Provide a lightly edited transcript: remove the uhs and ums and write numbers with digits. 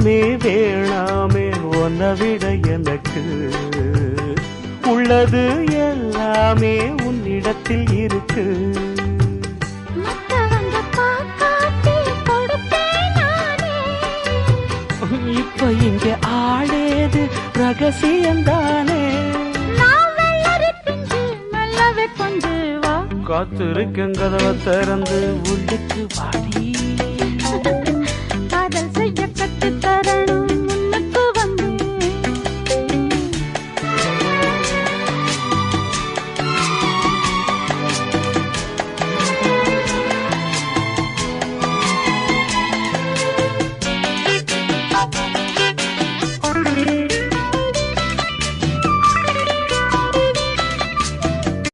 வேண்டாமே வேணாமே உன்னை விட எனக்கு உள்ளது எல்லாமே உன்னிடத்தில் இருக்கு. இப்ப இங்க ஆடேது ரகசியம்தானே. காத்திருக்கேன் கதவை திறந்து உள்ளுக்கு வாடி.